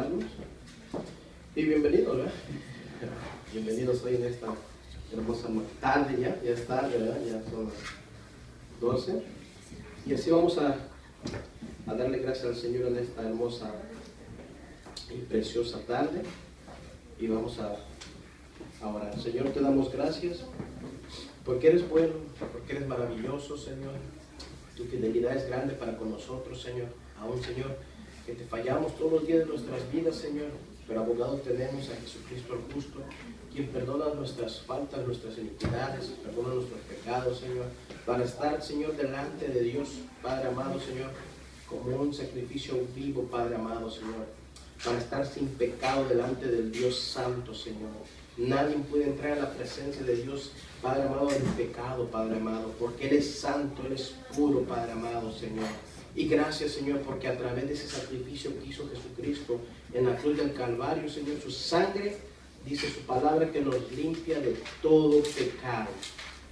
saludarlos y bienvenidos, ¿verdad? Bienvenidos hoy en esta hermosa tarde, ya es tarde, ¿verdad? Ya son las 12 y así vamos a darle gracias al Señor en esta hermosa y preciosa tarde y vamos a orar. Señor, te damos gracias porque eres bueno, porque eres maravilloso, Señor. Tu fidelidad es grande para con nosotros, Señor. Aún, Señor, que te fallamos todos los días de nuestras vidas, Señor, pero abogado tenemos a Jesucristo el justo, quien perdona nuestras faltas, nuestras iniquidades, perdona nuestros pecados, Señor, para estar, Señor, delante de Dios, Padre amado, Señor, como un sacrificio vivo, Padre amado, Señor, para estar sin pecado delante del Dios Santo, Señor. Nadie puede entrar a la presencia de Dios, Padre amado, en pecado, Padre amado, porque Él es santo, Él es puro, Padre amado, Señor. Y gracias, Señor, porque a través de ese sacrificio que hizo Jesucristo en la cruz del Calvario, Señor, su sangre, dice su palabra, que nos limpia de todo pecado.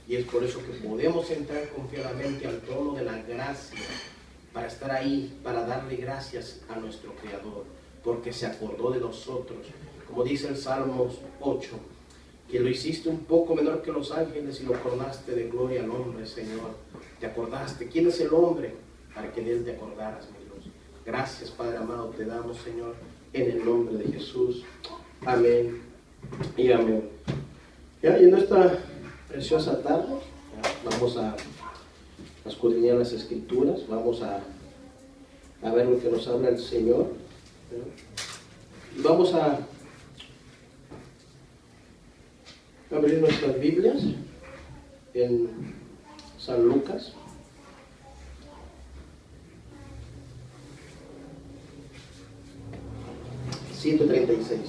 Y es por eso que podemos entrar confiadamente al trono de la gracia, para estar ahí, para darle gracias a nuestro Creador, porque se acordó de nosotros. Como dice el Salmos 8, que lo hiciste un poco menor que los ángeles y lo coronaste de gloria al hombre, Señor. Te acordaste. ¿Quién es el hombre para que de él te acordaras, mi Dios? Gracias, Padre amado, te damos, Señor, en el nombre de Jesús. Amén y amén. Ya, y en esta preciosa tarde vamos a escudriñar las Escrituras, vamos a ver lo que nos habla el Señor. Y vamos a abrir nuestras Biblias en San Lucas. (136).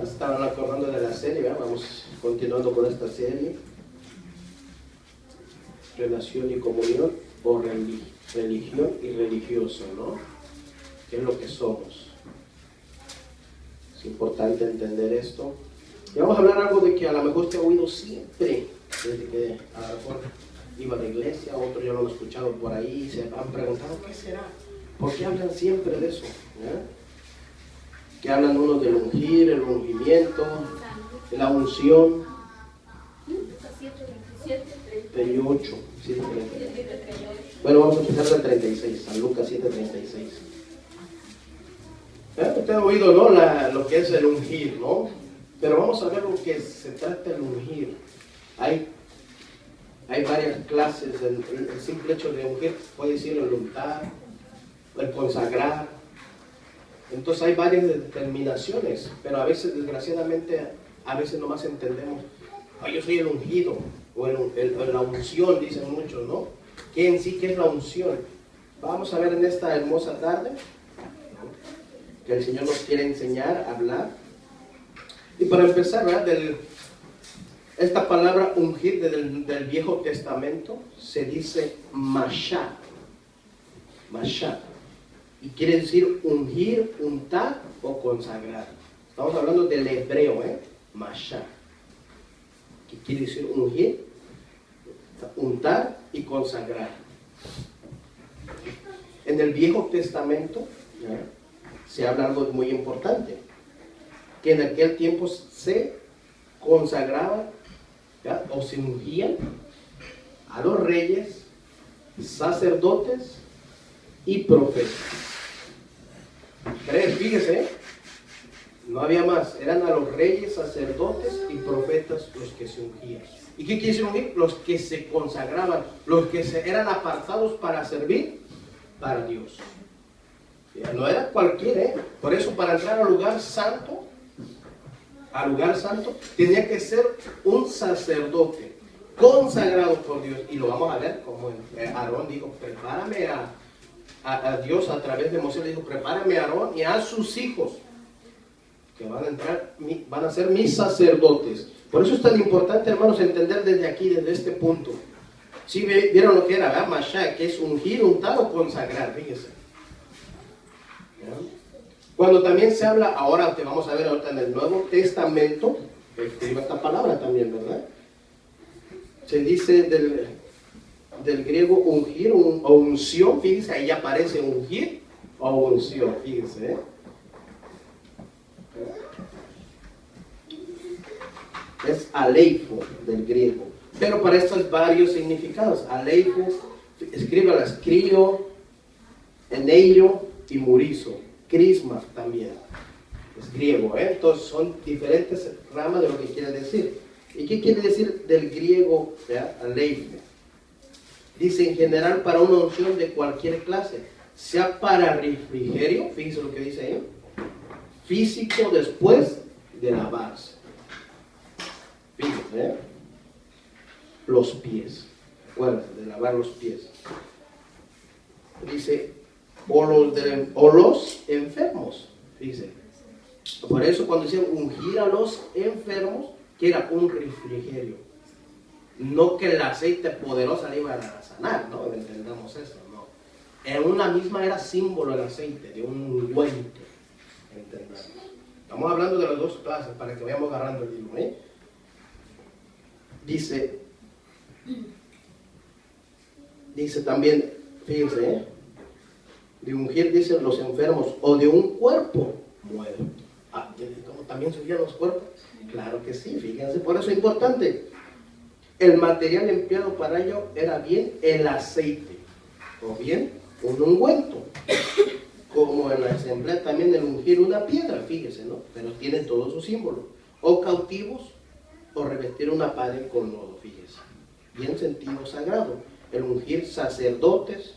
Estaban acordando de la serie, ¿verdad? Vamos continuando con esta serie. Relación y comunión, o religión y religioso, ¿no? ¿Qué es lo que somos? Es importante entender esto. Y vamos a hablar algo de que a lo mejor usted ha oído siempre, desde que a lo mejor iba a la iglesia, otros ya lo han escuchado por ahí, y se han preguntado, ¿qué será? ¿Por qué hablan siempre de eso? Que hablan unos del ungir, el ungimiento, de la unción. 38, sí, 38. Bueno, vamos a empezar del 36, San Lucas 7:36. Usted ha oído, ¿no? Lo que es el ungir, ¿no? Pero vamos a ver lo que se trata el ungir. Hay varias clases. El simple hecho de ungir puede decir el untar, el consagrar. Entonces hay varias determinaciones, pero a veces, desgraciadamente, a veces nomás entendemos, yo soy el ungido, o la unción, dicen muchos, ¿no? ¿Qué en sí, qué es la unción? Vamos a ver en esta hermosa tarde que el Señor nos quiere enseñar a hablar. Y para empezar, ¿verdad? Esta palabra ungir del Viejo Testamento se dice mashá. Mashá. Y quiere decir ungir, untar o consagrar. Estamos hablando del hebreo, mashá. Que quiere decir ungir, untar y consagrar. En el Viejo Testamento se habla algo muy importante, que en aquel tiempo se consagraban, ¿ya? O se ungían a los reyes, sacerdotes y profetas. Tres, fíjese, no había más, eran a los reyes, sacerdotes y profetas los que se ungían. ¿Y qué quiere decir ungir? Los que se consagraban, los que eran apartados para servir para Dios. No era cualquiera, por eso para entrar al lugar santo, tenía que ser un sacerdote consagrado por Dios. Y lo vamos a ver como Aarón dijo, prepárame a Dios a través de Moisés, le dijo, prepárame a Aarón y a sus hijos, que van a ser mis sacerdotes. Por eso es tan importante, hermanos, entender desde aquí, desde este punto. Si vieron lo que era, ¿verdad? Mashá, que es ungir, untar o consagrar, fíjense. Cuando también se habla, ahora que vamos a ver ahorita en el Nuevo Testamento, que escribe esta palabra también, ¿verdad? Se dice del griego ungir o unción, fíjense, ahí aparece ungir o unción, fíjense. Es aleifo del griego. Pero para esto hay varios significados. Aleifo, escríbalas, crío, eneiro y murizo. Crisma también. Es griego, Entonces son diferentes ramas de lo que quiere decir. ¿Y qué quiere decir del griego aleifo? Dice en general para una unción de cualquier clase, sea para refrigerio, fíjense lo que dice ahí, físico después de lavarse. Fíjense, los pies, acuérdense de lavar los pies. Dice, o los enfermos, fíjense. Por eso cuando decían ungir a los enfermos, que era un refrigerio. No que el aceite poderoso le iba a sanar, ¿no? Entendamos eso, ¿no? En una misma era símbolo el aceite, de un ungüento. ¿Entendemos? Estamos hablando de las dos clases para que vayamos agarrando el hilo, Dice también, fíjense, de ungir, dicen los enfermos, o de un cuerpo muerto. ¿Cómo también surgían los cuerpos? Claro que sí, fíjense, por eso es importante. El material empleado para ello era bien el aceite, o bien un ungüento, como en la se emplea también el ungir una piedra, fíjese, ¿no? Pero tiene todo su símbolo, o cautivos, o revestir una pared con lodo, fíjese, bien sentido sagrado, el ungir sacerdotes,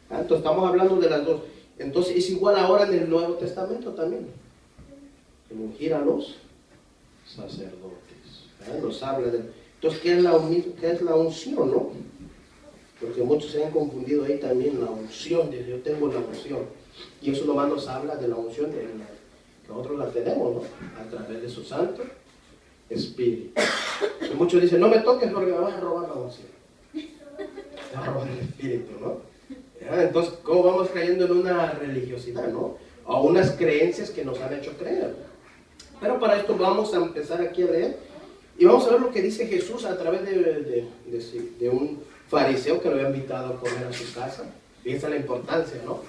entonces estamos hablando de las dos. Entonces es igual ahora en el Nuevo Testamento también, el ungir a los sacerdotes. Nos habla de... Entonces, ¿qué es la unción, no? Porque muchos se han confundido ahí también la unción, dice, yo tengo la unción. Y eso nomás nos habla de la unción que nosotros la tenemos, ¿no? A través de su Santo Espíritu. Y muchos dicen, no me toques porque me vas a robar la unción. Te vas a robar el Espíritu, ¿no? Entonces, ¿cómo vamos cayendo en una religiosidad, no? O unas creencias que nos han hecho creer. Pero para esto vamos a empezar aquí a leer. Y vamos a ver lo que dice Jesús a través de un fariseo que lo había invitado a comer a su casa. Fíjense la importancia, ¿no?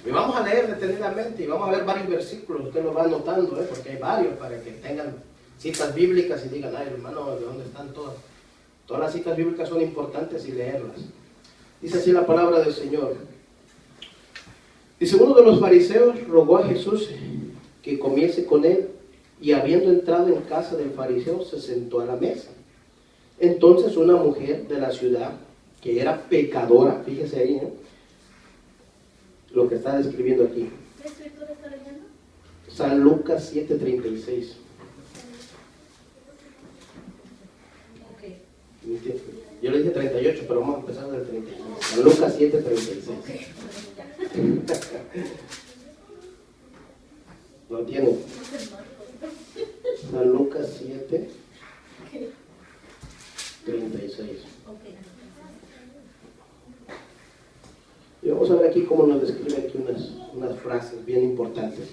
Y vamos a leer detenidamente y vamos a ver varios versículos. Usted lo va anotando, porque hay varios para que tengan citas bíblicas y digan, ay hermano, ¿de dónde están todas? Todas las citas bíblicas son importantes y leerlas. Dice así la palabra del Señor. Dice, uno de los fariseos rogó a Jesús que comiese con él. Y habiendo entrado en casa del fariseo, se sentó a la mesa. Entonces una mujer de la ciudad, que era pecadora, fíjese ahí, lo que está describiendo aquí. ¿Qué escritura está leyendo? San Lucas 7:36. Okay. Yo le dije 38, pero vamos a empezar del 36. San Lucas 7:36. Okay. ¿Lo tiene? San Lucas 7, 36. Y vamos a ver aquí cómo nos describe aquí unas frases bien importantes.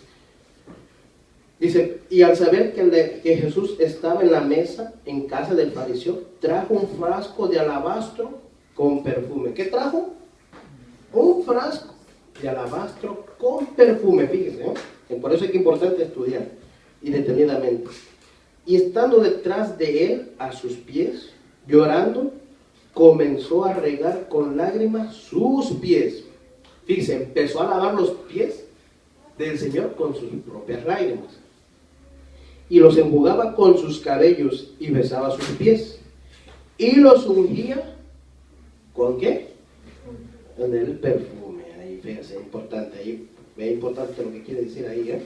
Dice, y al saber que Jesús estaba en la mesa en casa del fariseo, trajo un frasco de alabastro con perfume. ¿Qué trajo? Un frasco de alabastro con perfume, fíjense, que por eso es que es importante estudiar y detenidamente. Y estando detrás de él a sus pies, llorando, comenzó a regar con lágrimas sus pies. Fíjense, empezó a lavar los pies del Señor con sus propias lágrimas. Y los enjugaba con sus cabellos y besaba sus pies. Y los ungía ¿con qué? Con el perfume. Ahí, fíjense, es importante. Ahí, es importante lo que quiere decir ahí,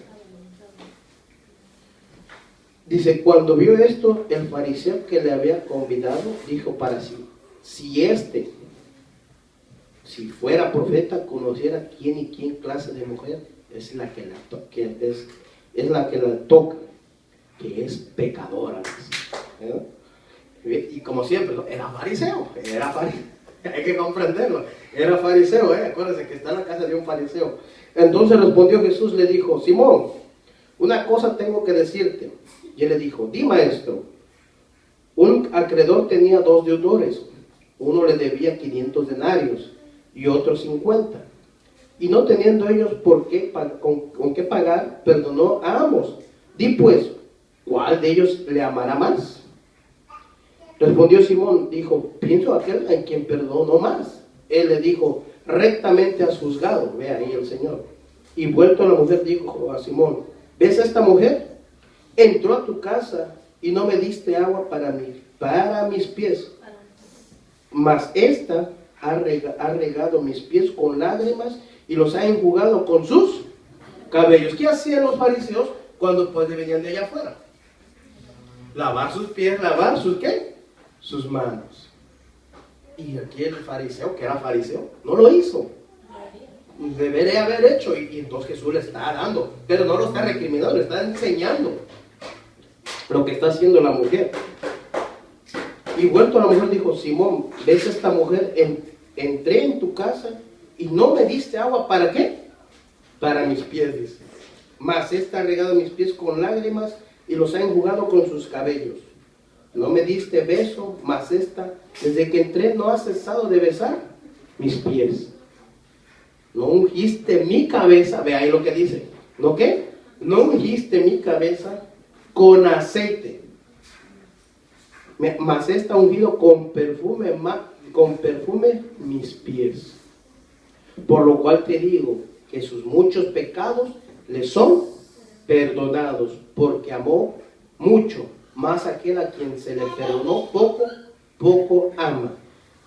Dice, cuando vio esto, el fariseo que le había convidado, dijo para sí, si fuera profeta, conociera quién y quién clase de mujer es la que la toca, que es pecadora. Y como siempre, era fariseo, hay que comprenderlo, era fariseo, acuérdense que está en la casa de un fariseo. Entonces respondió Jesús, le dijo, Simón, una cosa tengo que decirte. Y él le dijo, di maestro. Un acreedor tenía 2 deudores. Uno le debía 500 denarios y otro 50. y no teniendo ellos con qué pagar, perdonó a ambos. Di pues, ¿cuál de ellos le amará más? Respondió Simón, dijo, pienso aquel en quien perdonó más. Él le dijo, rectamente has juzgado. Ve ahí el Señor. Y vuelto a la mujer, dijo a Simón, ¿ves a esta mujer? Entró a tu casa y no me diste agua para mis pies, mas esta ha regado mis pies con lágrimas y los ha enjugado con sus cabellos. ¿Qué hacían los fariseos cuando pues venían de allá afuera? Lavar sus pies, lavar sus ¿qué? Sus manos. Y aquí el fariseo, que era fariseo, no lo hizo. Debería haber hecho, y entonces Jesús le está dando, pero no lo está recriminando, le está enseñando lo que está haciendo la mujer. Y vuelto a la mujer dijo, Simón, ¿ves a esta mujer? Entré en tu casa y no me diste agua, ¿para qué? Para mis pies, dice. Mas esta ha regado mis pies con lágrimas y los ha enjugado con sus cabellos. No me diste beso, mas esta, desde que entré, no ha cesado de besar mis pies. No ungiste mi cabeza, ve ahí lo que dice, ¿no qué? No ungiste mi cabeza con aceite, mas esta ungido con perfume mis pies. Por lo cual te digo que sus muchos pecados le son perdonados, porque amó mucho, más aquel a quien se le perdonó poco ama.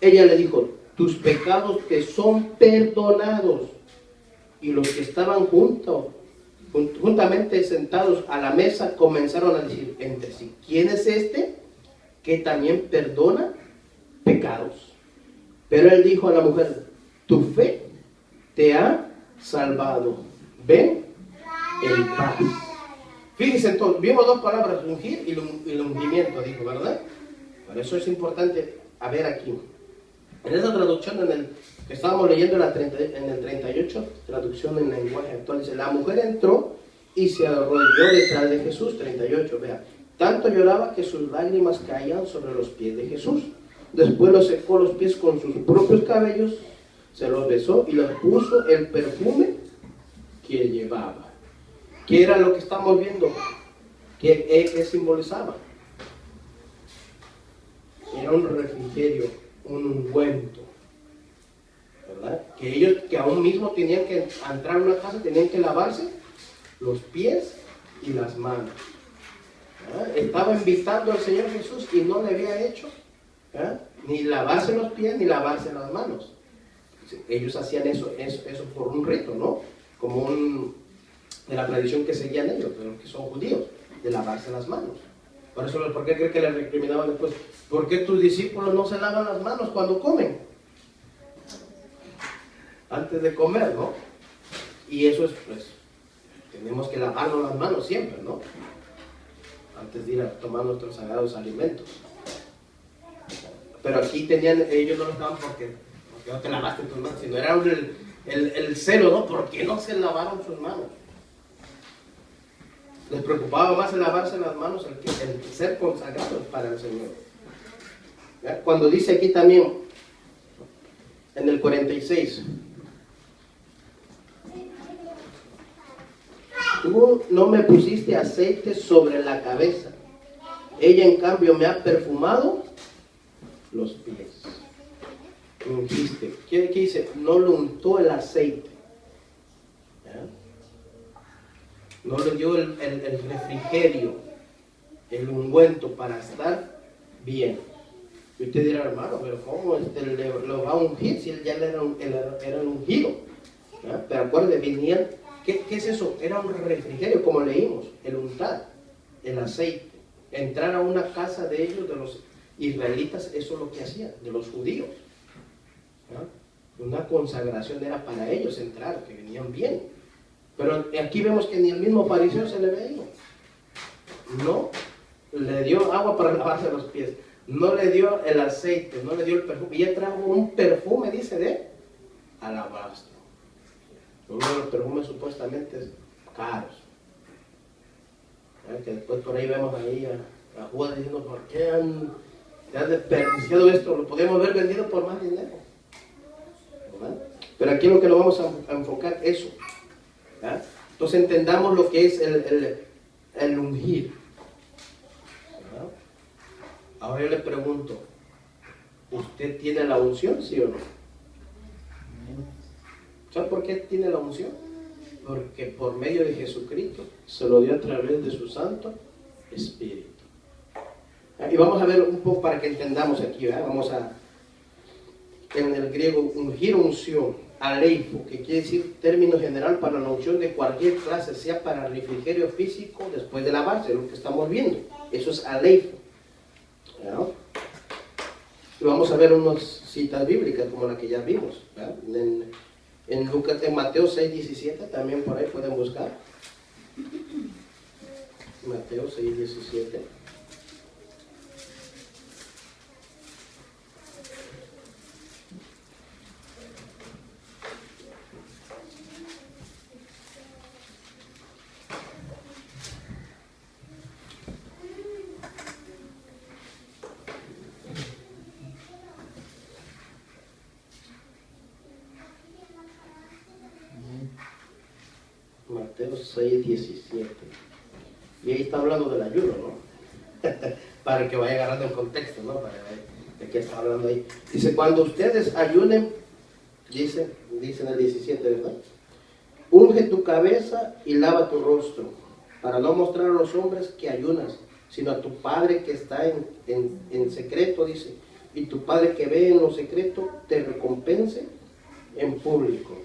Ella le dijo, tus pecados te son perdonados. Y los que estaban juntamente sentados a la mesa comenzaron a decir entre sí, ¿quién es este que también perdona pecados? Pero él dijo a la mujer, tu fe te ha salvado, ven en paz. Fíjense entonces, vimos dos palabras, ungir y el ungimiento, dijo, ¿verdad? Por eso es importante a ver aquí. En esa traducción, que estábamos leyendo en el 38, traducción en lenguaje actual, dice, la mujer entró y se arrodilló detrás de Jesús, 38, vea. Tanto lloraba que sus lágrimas caían sobre los pies de Jesús. Después los secó los pies con sus propios cabellos, se los besó y les puso el perfume que llevaba. ¿Qué era lo que estamos viendo? ¿Qué simbolizaba? Era un refrigerio, un ungüento, ¿verdad? Que ellos, que aún mismo tenían que entrar a una casa, tenían que lavarse los pies y las manos. ¿Verdad? Estaba invitando al Señor Jesús y no le había hecho, ¿verdad?, ni lavarse los pies ni lavarse las manos. Ellos hacían eso por un rito, ¿no? Como de la tradición que seguían ellos, de los que son judíos, de lavarse las manos. Por eso, ¿por qué cree que le recriminaban después? ¿Por qué tus discípulos no se lavan las manos cuando comen? Antes de comer, ¿no? Y eso es, pues, tenemos que lavarnos las manos siempre, ¿no? Antes de ir a tomar nuestros sagrados alimentos. Pero aquí ellos no lo estaban porque no te lavaste tus manos, sino era el celo, ¿no? ¿Por qué no se lavaron sus manos? Les preocupaba más el lavarse las manos, el ser consagrados para el Señor. ¿Ya? Cuando dice aquí también, en el 46, tú no me pusiste aceite sobre la cabeza, ella en cambio me ha perfumado los pies. Ungiste. ¿Qué dice? No le untó el aceite. ¿Ya? No le dio el refrigerio, el ungüento para estar bien. Y usted dirá, hermano, pero ¿cómo lo va a ungir si él ya era el ungido? ¿Ya? Pero acuérdate, venían, ¿qué es eso? Era un refrigerio, como leímos, el untar, el aceite. Entrar a una casa de ellos, de los israelitas, eso es lo que hacían, de los judíos. ¿Ya? Una consagración era para ellos entrar, que venían bien. Pero aquí vemos que ni el mismo fariseo se le veía. No le dio agua para lavarse los pies. No le dio el aceite, no le dio el perfume. Y él trajo un perfume, dice, de alabastro. Uno de los perfumes supuestamente caros. ¿Ya? Que después por ahí vemos ahí a Judas diciendo, ¿por qué han desperdiciado esto? Lo podemos haber vendido por más dinero. ¿Verdad? Pero aquí lo que lo vamos a enfocar es eso. ¿Ya? Entonces entendamos lo que es el ungir. ¿Ya? Ahora yo le pregunto, ¿usted tiene la unción, sí o no? ¿Sabe por qué tiene la unción? Porque por medio de Jesucristo se lo dio a través de su Santo Espíritu. Y vamos a ver un poco para que entendamos aquí, ¿verdad? Vamos a, en el griego, ungir, unción, aleifo, que quiere decir término general para la unción de cualquier clase, sea para refrigerio físico después de lavarse, lo que estamos viendo. Eso es aleifo. ¿No? Y vamos a ver unas citas bíblicas como la que ya vimos, ¿verdad? En Mateo 6:17, también por ahí pueden buscar. Mateo 6:17. Mateo 6:17. Y ahí está hablando del ayuno, ¿no? Para que vaya agarrando el contexto, ¿no? Para ver de qué está hablando ahí. Dice, cuando ustedes ayunen, dice en el 17, ¿verdad? Unge tu cabeza y lava tu rostro, para no mostrar a los hombres que ayunas, sino a tu Padre que está en secreto, dice. Y tu Padre que ve en lo secreto, te recompense en público.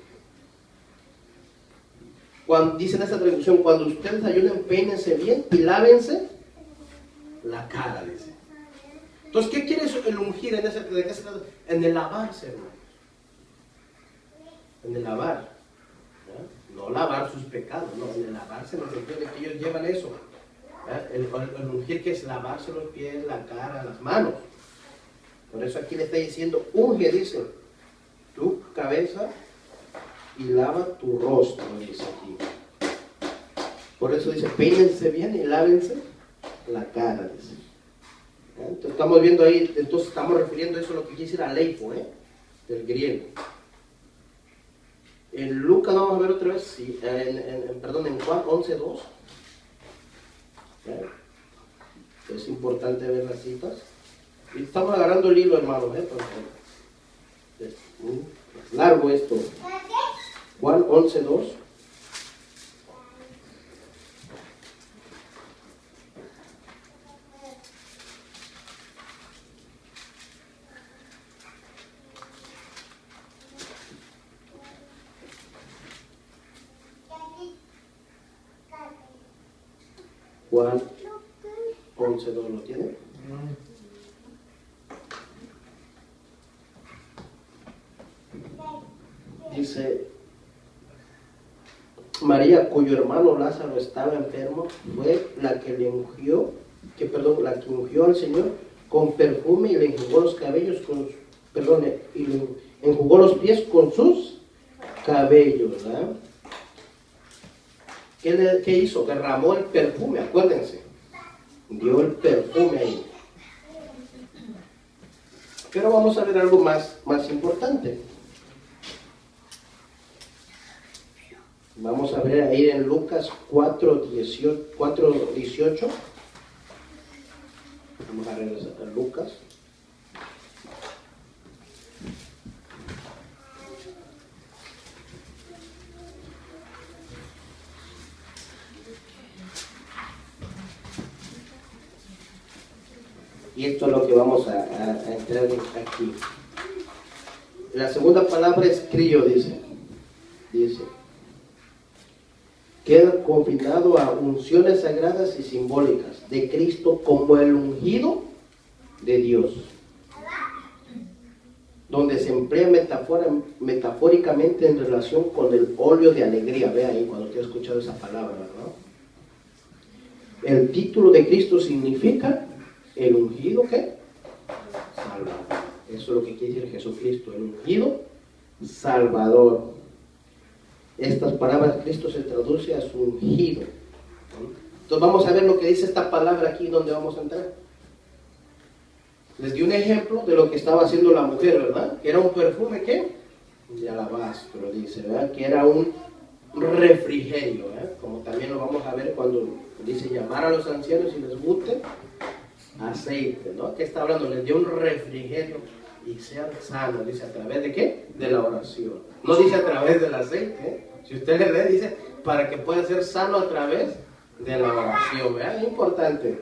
Cuando, dice en esta traducción, cuando ustedes ayunen, peínense bien y lávense la cara, dice. Entonces, ¿qué quiere el ungir en el lavarse, hermano? En el lavar. ¿No? No lavar sus pecados, no, en el lavarse, en el sentido de que ellos llevan eso. El ungir, que es lavarse los pies, la cara, las manos. Por eso aquí le está diciendo, unge, dice, tu cabeza y lava tu rostro, dice aquí. Por eso dice, peínense bien y lávense la cara, dice. Entonces estamos viendo ahí, entonces estamos refiriendo a eso, lo que quiere decir aleifo, del griego. En Lucas vamos a ver otra vez, sí, en Juan 11:2. Es importante ver las citas. Y estamos agarrando el hilo, hermano, porque es largo esto. Juan 11:2. Juan 11:2, ¿lo tiene? Dice, María, cuyo hermano Lázaro estaba enfermo, fue la que le ungió, la que ungió al Señor con perfume y le enjugó los cabellos y le enjugó los pies con sus cabellos, ¿verdad? ¿Qué hizo? Derramó el perfume, acuérdense. Dio el perfume ahí. Pero vamos a ver algo más importante. Vamos a ver ahí en Lucas 4:18. Vamos a regresar a Lucas. Y esto es lo que vamos a entrar aquí. La segunda palabra es crío, dice. Queda confinado a unciones sagradas y simbólicas de Cristo como el ungido de Dios, donde se emplea metafóricamente en relación con el óleo de alegría. Ve ahí cuando usted ha escuchado esa palabra, ¿no? El título de Cristo significa el ungido, ¿qué? Salvador. Eso es lo que quiere decir Jesucristo, el ungido Salvador. Estas palabras, Cristo se traduce a su ungido. Entonces vamos a ver lo que dice esta palabra aquí donde vamos a entrar. Les di un ejemplo de lo que estaba haciendo la mujer, ¿verdad? Que era un perfume, ¿qué? de alabastro, dice, ¿verdad? Que era un refrigerio, como también lo vamos a ver cuando dice llamar a los ancianos y les guste aceite, ¿no? ¿Qué está hablando? Les dio un refrigerio y sean sanos, dice, ¿a través de qué? De la oración. No dice a través del aceite, ¿eh? Si usted le ve, dice, para que pueda ser sano a través de la oración, ¿verdad? Es importante.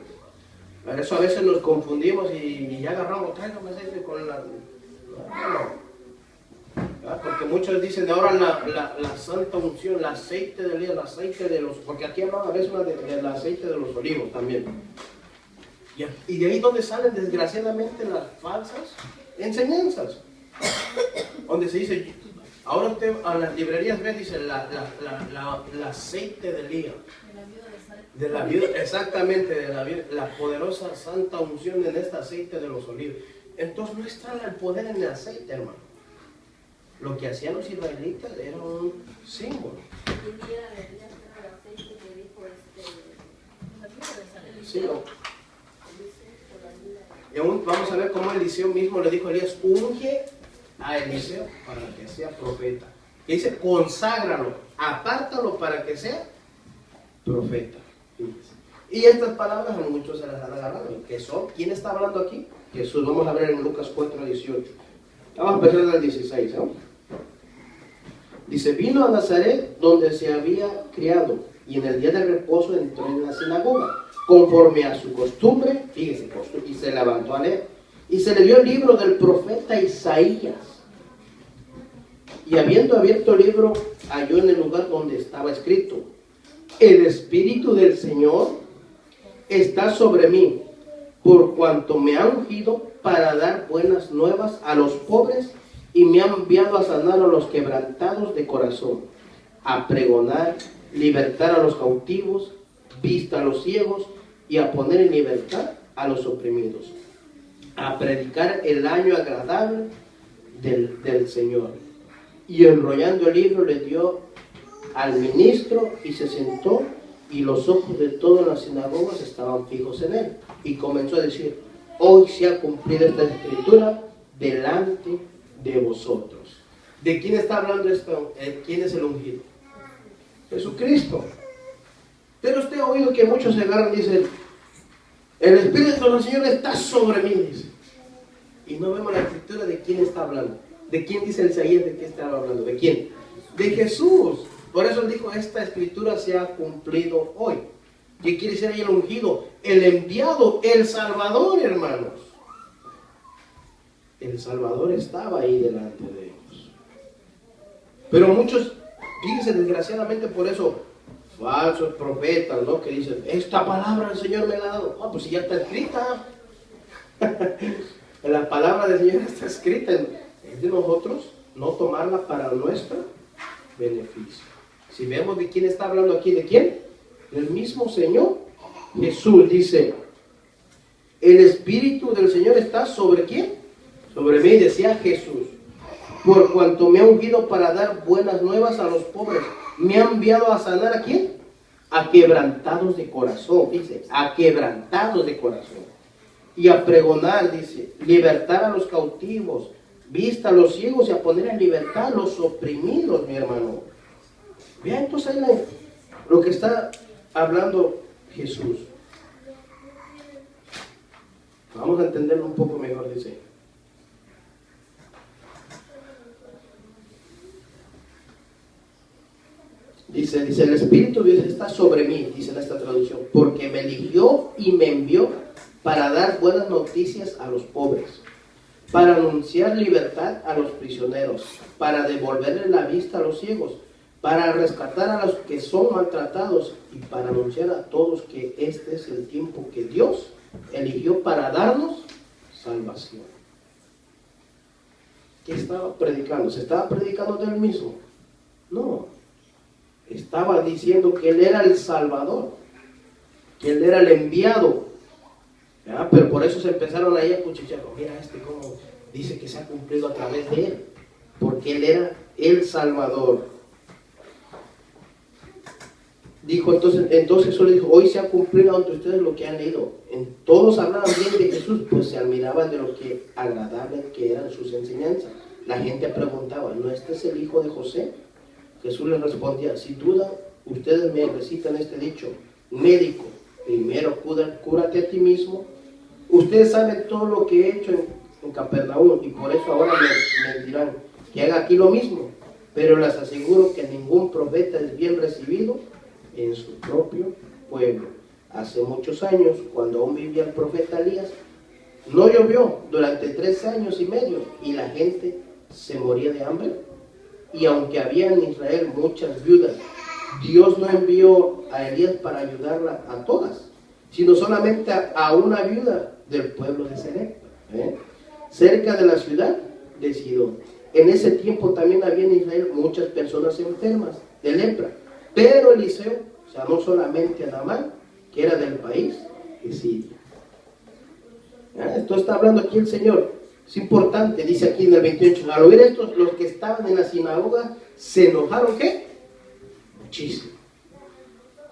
Por eso a veces nos confundimos y ya agarramos, tráigame aceite con la... No. Porque muchos dicen ahora la santa unción, el aceite de oliva, el aceite de los... Porque aquí hablaba a veces del aceite de los olivos también. Y de ahí donde salen desgraciadamente las falsas enseñanzas. Donde se dice, ahora usted a las librerías ve, dice, el aceite de oliva. De la viuda, exactamente, de la poderosa santa unción en este aceite de los olivos. Entonces no está el poder en el aceite, hermano. Lo que hacían los israelitas era un símbolo. Sí, y aún vamos a ver cómo Eliseo mismo le dijo a Elías, unge a Eliseo para que sea profeta. Y dice, conságralo, apártalo para que sea profeta. Y estas palabras a muchos se las han agarrado. ¿Qué son? ¿Quién está hablando aquí? Jesús. Vamos a ver en Lucas 4:18. Vamos a empezar del 16, ¿no? Dice, vino a Nazaret donde se había criado y en el día de reposo entró en la sinagoga, conforme a su costumbre, fíjese, y se levantó a leer. Y se le dio el libro del profeta Isaías. Y habiendo abierto el libro, halló en el lugar donde estaba escrito, el Espíritu del Señor está sobre mí, por cuanto me ha ungido para dar buenas nuevas a los pobres, y me ha enviado a sanar a los quebrantados de corazón, a pregonar libertad a los cautivos, vista a los ciegos, y a poner en libertad a los oprimidos, a predicar el año agradable del Señor. Y enrollando el libro le dio al ministro y se sentó, y los ojos de todas las sinagogas estaban fijos en él. Y comenzó a decir, hoy se ha cumplido esta escritura delante de vosotros. ¿De quién está hablando esto? ¿Quién es el ungido? Jesucristo. Pero usted ha oído que muchos se agarran y dicen, el Espíritu del Señor está sobre mí, dice. Y no vemos la escritura de quién está hablando. ¿De quién dice el Isaías de qué está hablando? ¿De quién? De Jesús. Por eso él dijo, esta escritura se ha cumplido hoy. ¿Qué quiere decir ahí el ungido? El enviado, el Salvador, hermanos. El Salvador estaba ahí delante de ellos. Pero muchos, fíjense, desgraciadamente por eso, falsos profetas, ¿no? Que dicen, esta palabra el Señor me la ha dado. Ah, pues si ya está escrita. La palabra del Señor está escrita. Es de nosotros no tomarla para nuestro beneficio. Si vemos de quién está hablando aquí, ¿de quién? Del mismo Señor. Jesús dice, el Espíritu del Señor está sobre ¿quién? Sobre mí, decía Jesús, por cuanto me ha ungido para dar buenas nuevas a los pobres. Me ha enviado a sanar ¿a quién? A quebrantados de corazón, dice, a quebrantados de corazón. Y a pregonar, dice, libertar a los cautivos, vista a los ciegos, y a poner en libertad a los oprimidos, mi hermano. Vean entonces ahí lo que está hablando Jesús. Vamos a entenderlo un poco mejor, dice. Dice, el Espíritu de Dios está sobre mí, dice en esta traducción, porque me eligió y me envió para dar buenas noticias a los pobres, para anunciar libertad a los prisioneros, para devolverle la vista a los ciegos, para rescatar a los que son maltratados y para anunciar a todos que este es el tiempo que Dios eligió para darnos salvación. ¿Qué estaba predicando? ¿Se estaba predicando de él mismo? No. Estaba diciendo que él era el Salvador, que él era el enviado. ¿Ya? Pero por eso se empezaron ahí a cuchichear. Mira cómo dice que se ha cumplido a través de él, porque él era el Salvador. Dijo entonces solo dijo, hoy se ha cumplido ante ustedes lo que han leído. Todos hablaban bien de Jesús, pues se admiraban de lo que agradable que eran sus enseñanzas. La gente preguntaba, ¿no este es el hijo de José? Jesús les respondía, sin duda, ustedes me recitan este dicho, médico, primero cúrate a ti mismo. Ustedes saben todo lo que he hecho en Capernaum y por eso ahora me dirán que haga aquí lo mismo. Pero les aseguro que ningún profeta es bien recibido en su propio pueblo. Hace muchos años, cuando aún vivía el profeta Elías, no llovió durante 3 años y medio y la gente se moría de hambre. Y aunque había en Israel muchas viudas, Dios no envió a Elías para ayudarla a todas, sino solamente a una viuda del pueblo de Sarepta, cerca de la ciudad de Sidón. En ese tiempo también había en Israel muchas personas enfermas de lepra, pero Eliseo sanó solamente a Naamán, que era del país de Siria. Esto está hablando aquí el Señor. Es importante, dice aquí en el 28. Al oír esto, los que estaban en la sinagoga se enojaron, ¿qué? Muchísimo.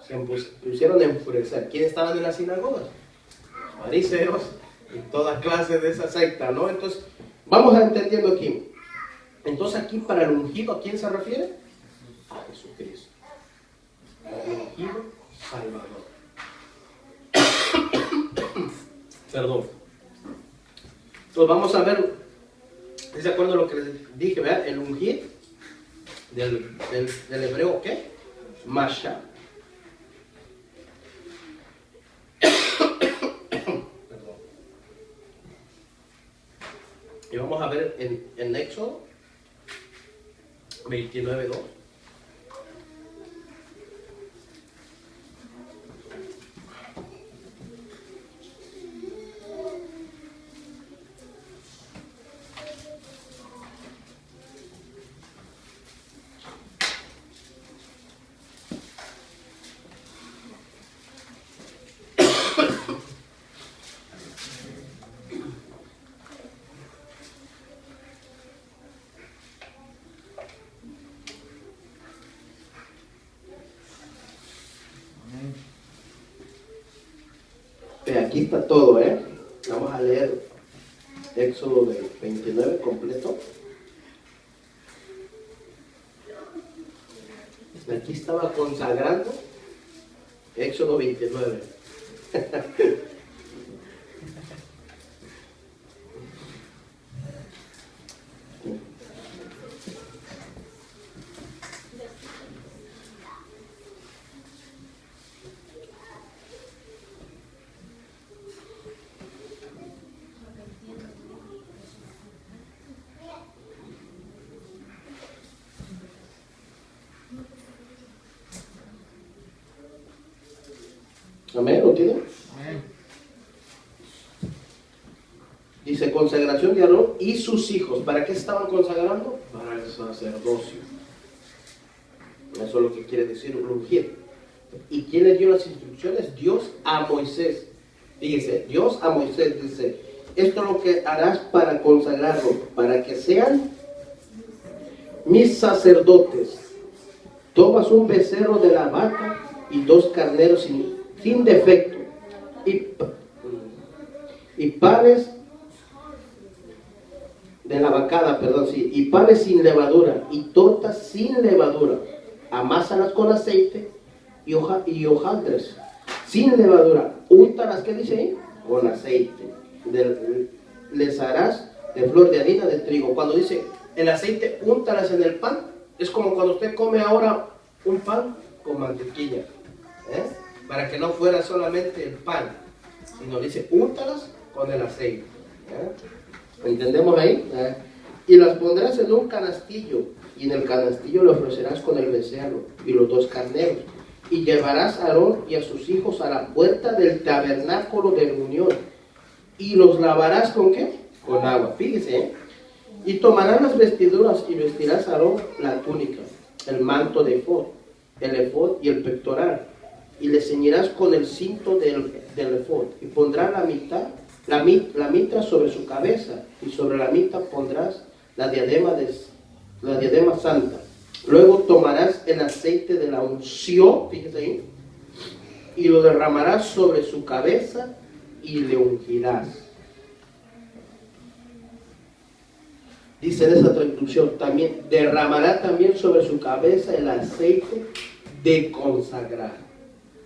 Se pusieron a enfurecer. ¿Quiénes estaban en la sinagoga? Los fariseos y toda clase de esa secta, ¿no? Entonces, vamos a entendiendo aquí. Entonces aquí para el ungido, ¿a quién se refiere? A Jesucristo. El ungido Salvador. Perdón. Entonces vamos a ver, ¿es de acuerdo a lo que les dije? ¿Verdad? El ungir del hebreo, ¿qué? Masha. Perdón. Y vamos a ver en Éxodo 29:2. Aquí está todo, Vamos a leer Éxodo 29 completo. Aquí estaba consagrando Éxodo 29. Amén, ¿lo tiene? Amén. Dice consagración de Aarón y sus hijos. ¿Para qué estaban consagrando? Para el sacerdocio. Eso es lo que quiere decir ungir. ¿Y quién le dio las instrucciones? Dios a Moisés. Fíjese, Dios a Moisés dice, esto es lo que harás para consagrarlo, para que sean mis sacerdotes. Tomas un becerro de la vaca y 2 carneros sin defecto, y panes de la vacada, y panes sin levadura, y tortas sin levadura. Amásalas con aceite y hojaldres sin levadura. Úntalas, ¿qué dice ahí? Con aceite. Les harás de flor de harina de trigo. Cuando dice el aceite, úntalas en el pan, es como cuando usted come ahora un pan con mantequilla, para que no fuera solamente el pan, sino dice, úntalas con el aceite. ¿Entendemos ahí? Y las pondrás en un canastillo, y en el canastillo lo ofrecerás con el becerro y los 2 carneros. Y llevarás a Aarón y a sus hijos a la puerta del tabernáculo de reunión, y los lavarás ¿con qué? Con agua. Fíjese, y tomarás las vestiduras y vestirás a Aarón la túnica, el manto de efod, el efod y el pectoral, y le ceñirás con el cinto del efod, y pondrás la mitra sobre su cabeza, y sobre la mitra pondrás la diadema santa. Luego tomarás el aceite de la unción, fíjese ahí, y lo derramarás sobre su cabeza y le ungirás. Dice en esa traducción también, derramará también sobre su cabeza el aceite de consagrar.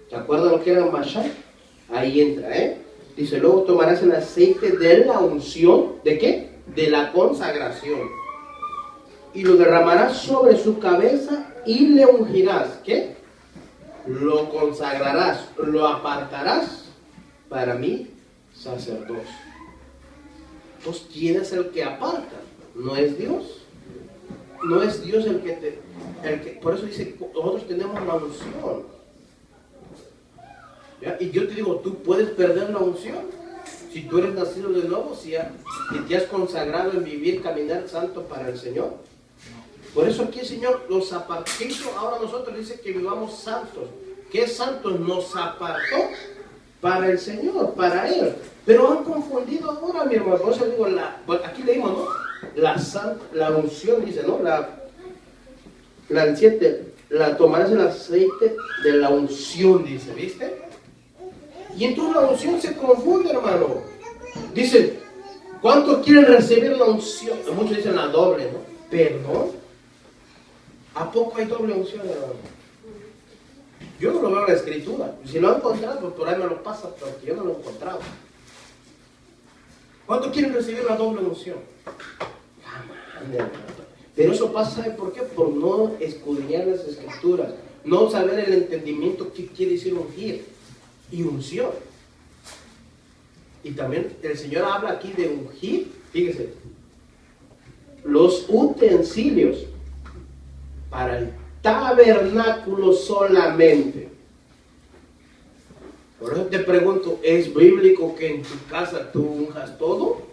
¿Te acuerdas lo que era Mashah? Ahí entra, Dice, luego tomarás el aceite de la unción, ¿de qué? De la consagración. Y lo derramarás sobre su cabeza y le ungirás, ¿qué? Lo consagrarás, lo apartarás para mí, sacerdocio. Entonces, ¿quién es el que aparta? No es Dios. No es Dios el que por eso dice, nosotros tenemos la unción. ¿Ya? Y yo te digo, tú puedes perder la unción. Si tú eres nacido de nuevo, si te has consagrado en vivir, caminar santo para el Señor. Por eso aquí el Señor los apartó. Ahora nosotros dice que vivamos santos. ¿Qué santos? Nos apartó para el Señor, para Él. Pero han confundido ahora, mi hermano. Por eso digo, aquí leímos, ¿no? La unción, dice, ¿no? El 7, tomarás el aceite de la unción, dice, ¿viste? Y entonces la unción se confunde, hermano. Dicen, ¿cuántos quieren recibir la unción? Muchos dicen la doble, ¿no? ¿Perdón? ¿A poco hay doble unción, hermano? Yo no lo veo en la escritura. Si lo han encontrado, pues por ahí me lo pasa, porque yo no lo he encontrado. ¿Cuántos quieren recibir la doble unción? Pero eso pasa, ¿sabe por qué? Por no escudriñar las escrituras, no saber el entendimiento que quiere decir ungir y unción. Y también el Señor habla aquí de ungir, fíjese, los utensilios para el tabernáculo solamente. Por eso te pregunto, ¿es bíblico que en tu casa tú unjas todo?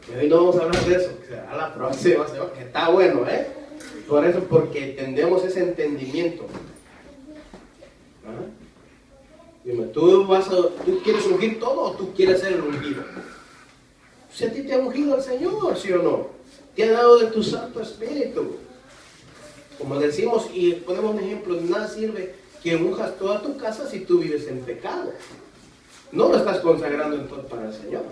Y hoy no vamos a hablar de eso, será la próxima semana, que está bueno, Por eso, porque entendemos ese entendimiento. Dime, ¿tú quieres ungir todo o tú quieres ser el ungido? Si a ti te ha ungido el Señor, ¿sí o no? Te ha dado de tu Santo Espíritu. Como decimos y ponemos un ejemplo, de nada sirve que unjas toda tu casa si tú vives en pecado. No lo estás consagrando entonces para el Señor.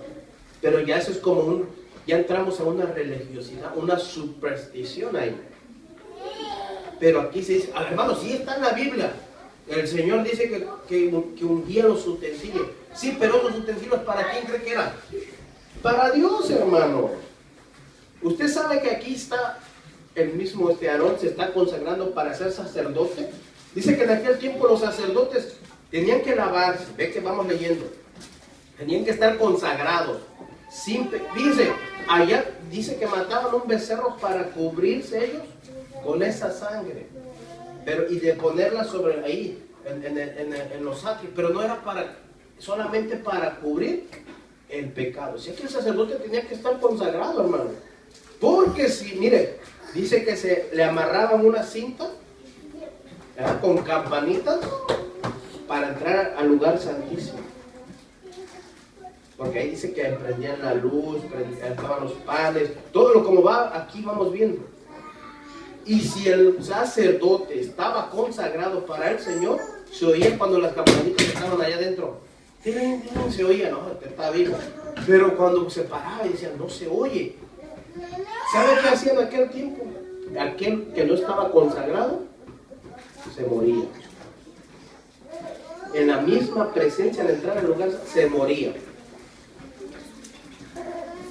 Pero ya eso es como ya entramos a una religiosidad, una superstición ahí. Pero aquí se dice, hermano, sí está en la Biblia. El Señor dice que ungía los utensilios. Sí, pero los utensilios, ¿para quién cree que eran? Para Dios, hermano. Usted sabe que aquí está el mismo Aarón, se está consagrando para ser sacerdote. Dice que en aquel tiempo los sacerdotes tenían que lavarse. Ve que vamos leyendo. Tenían que estar consagrados. Dice, allá dice que mataban un becerro para cubrirse ellos con esa sangre. Y de ponerla sobre ahí, en los atrios. Pero no era solamente para cubrir el pecado. Si es que el sacerdote tenía que estar consagrado, hermano. Porque mire, dice que se le amarraban una cinta con campanitas para entrar al lugar santísimo. Porque ahí dice que prendían la luz, estaban los panes, todo lo como va, aquí vamos viendo. Y si el sacerdote estaba consagrado para el Señor, se oía cuando las campanitas estaban allá adentro. Se oía, no, está vivo. Pero cuando se paraba y decían, no se oye. ¿Sabe qué hacía en aquel tiempo? Aquel que no estaba consagrado, se moría. En la misma presencia al entrar al lugar, se moría.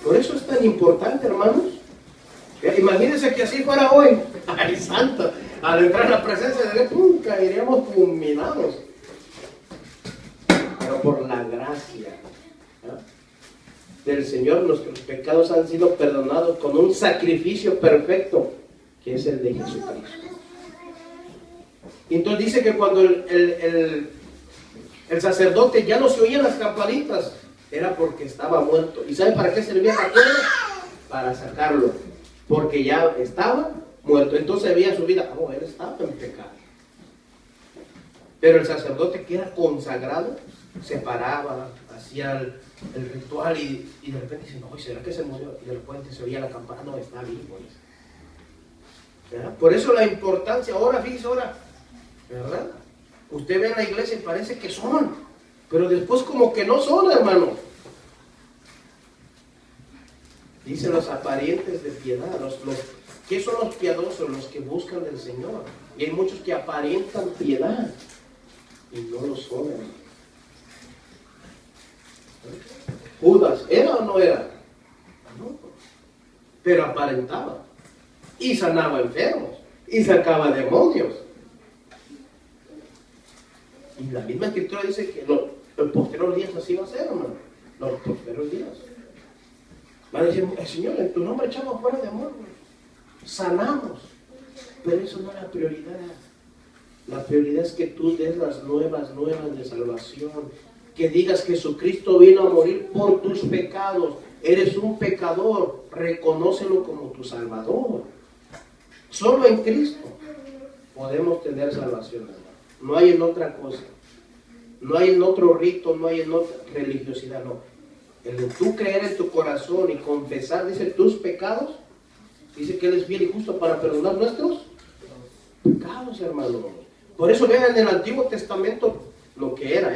Por eso es tan importante, hermanos. Imagínense que así fuera hoy. ¡Ay, santo! Al entrar en la presencia de Dios, caeríamos fulminados. Pero por la gracia del Señor, nuestros pecados han sido perdonados con un sacrificio perfecto, que es el de Jesucristo. Y entonces dice que cuando el sacerdote ya no se oían las campanitas, era porque estaba muerto. ¿Y sabe para qué servía la cuerda? Para sacarlo, porque ya estaba muerto. Entonces veía su vida, él estaba en pecado. Pero el sacerdote que era consagrado, se paraba, hacía el ritual y de repente dice, no, ¿será que se murió? Y de repente se oía la campana, no, está vivo. Por eso la importancia, ahora, fíjese ahora, ¿verdad? Usted ve en la iglesia y parece que son, pero después como que no son, hermano. Dice los aparentes de piedad. ¿Qué son los piadosos? Los que buscan del Señor. Y hay muchos que aparentan piedad y no lo son, hermano. Judas, ¿era o no era? No, pero aparentaba. Y sanaba enfermos. Y sacaba demonios. Y la misma escritura dice que los posteriores días así va a ser, hermano. Los posteriores días. Van a decir, Señor, en tu nombre echamos fuera demonios. Sanamos. Pero eso no es la prioridad. La prioridad es que tú des las nuevas de salvación. Que digas que Jesucristo vino a morir por tus pecados. Eres un pecador. Reconócelo como tu Salvador. Solo en Cristo podemos tener salvación, hermano. No hay en otra cosa. No hay en otro rito, no hay en otra religiosidad, no. El tú creer en tu corazón y confesar, dice, tus pecados, dice que Él es fiel y justo para perdonar nuestros pecados, hermano. Por eso vean en el Antiguo Testamento lo que era,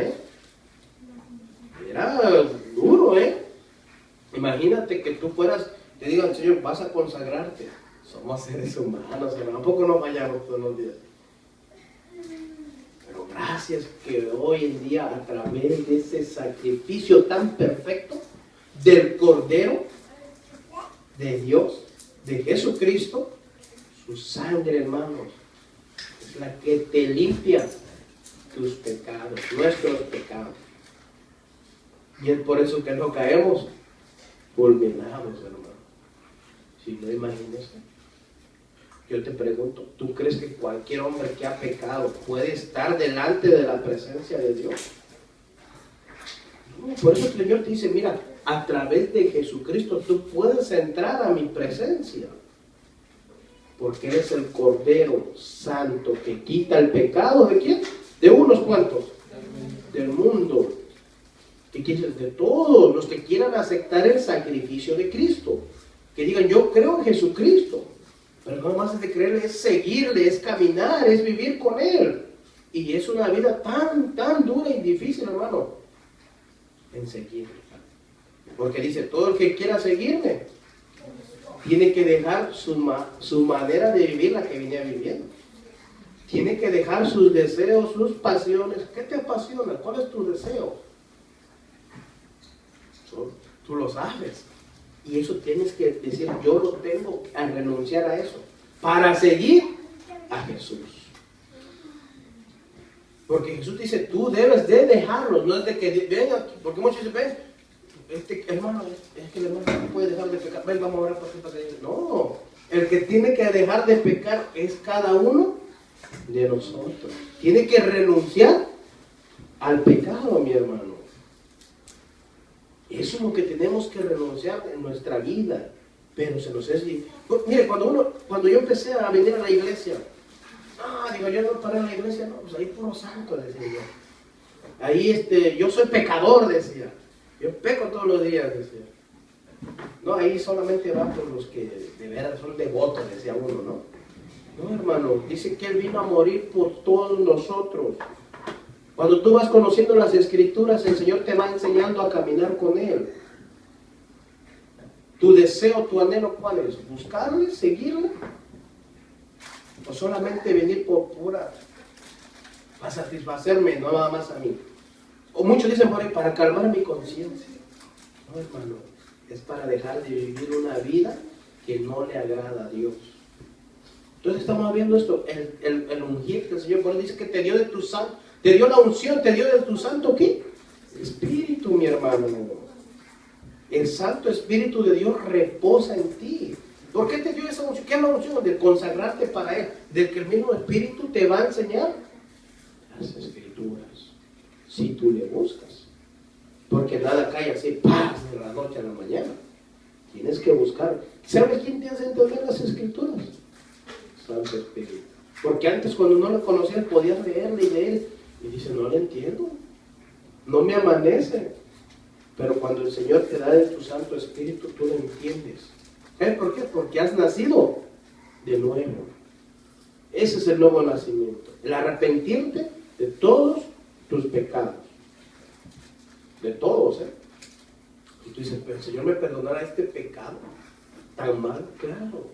Era duro, Imagínate que tú fueras, te digan, Señor, vas a consagrarte. Somos seres humanos, hermano. Tampoco nos fallamos todos los días. Pero gracias que hoy en día, a través de ese sacrificio tan perfecto del Cordero de Dios, de Jesucristo, su sangre, hermanos, es la que te limpia tus pecados, nuestros pecados. Y es por eso que no caemos fulminados, hermano. Si no, imagínese. Yo te pregunto, ¿tú crees que cualquier hombre que ha pecado puede estar delante de la presencia de Dios? No, por eso el Señor te dice, mira, a través de Jesucristo tú puedes entrar a mi presencia. Porque eres el Cordero Santo que quita el pecado, ¿de quién? ¿De unos cuantos? Del mundo. ¿Qué quieres? De todos los que quieran aceptar el sacrificio de Cristo. Que digan, yo creo en Jesucristo. Pero no más de creerle, es seguirle, es caminar, es vivir con Él. Y es una vida tan dura y difícil, hermano, en seguirle. Porque dice, todo el que quiera seguirme, tiene que dejar su manera de vivir, la que venía viviendo. Tiene que dejar sus deseos, sus pasiones. ¿Qué te apasiona? ¿Cuál es tu deseo? Tú lo sabes. Y eso tienes que decir, yo lo tengo que renunciar a eso para seguir a Jesús. Porque Jesús dice, tú debes de dejarlo, no es de que venga, porque muchos dicen, ven, hermano, es que el hermano no puede dejar de pecar, ven, vamos a orar por ti para que... No, el que tiene que dejar de pecar es cada uno de nosotros. Tiene que renunciar al pecado, mi hermano. Eso es lo que tenemos que renunciar en nuestra vida. Pero se nos es... Mire, cuando yo empecé a venir a la iglesia, digo, yo no paré en la iglesia, no, pues ahí puro santo, decía yo. Ahí yo soy pecador, decía. Yo peco todos los días, decía. No, ahí solamente va por los que de veras son devotos, decía uno, ¿no? No, hermano, dice que Él vino a morir por todos nosotros. Cuando tú vas conociendo las Escrituras, el Señor te va enseñando a caminar con Él. Tu deseo, tu anhelo, ¿cuál es? ¿Buscarle, seguirle? ¿O solamente venir por pura, para satisfacerme, no nada más a mí? O muchos dicen por ahí, para calmar mi conciencia. No, hermano, es para dejar de vivir una vida que no le agrada a Dios. Entonces estamos viendo esto, el ungir que el Señor, por eso dice que te dio de tu santo. Te dio la unción, te dio de tu santo, ¿qué? Espíritu, mi hermano. El Santo Espíritu de Dios reposa en ti. ¿Por qué te dio esa unción? ¿Qué es la unción? De consagrarte para Él. Del que el mismo Espíritu te va a enseñar las Escrituras. Si tú le buscas. Porque nada cae así, ¡paz!, de la noche a la mañana. Tienes que buscar. ¿Sabes quién te hace entender las Escrituras? Santo Espíritu. Porque antes, cuando no lo conocías, podías leerle y leer. Y dice, no le entiendo, no me amanece. Pero cuando el Señor te da de tu Santo Espíritu, tú lo entiendes. ¿Por qué? Porque has nacido de nuevo. Ese es el nuevo nacimiento. El arrepentirte de todos tus pecados. De todos, Y tú dices, pero el Señor me perdonará este pecado. ¿Tan mal? Claro.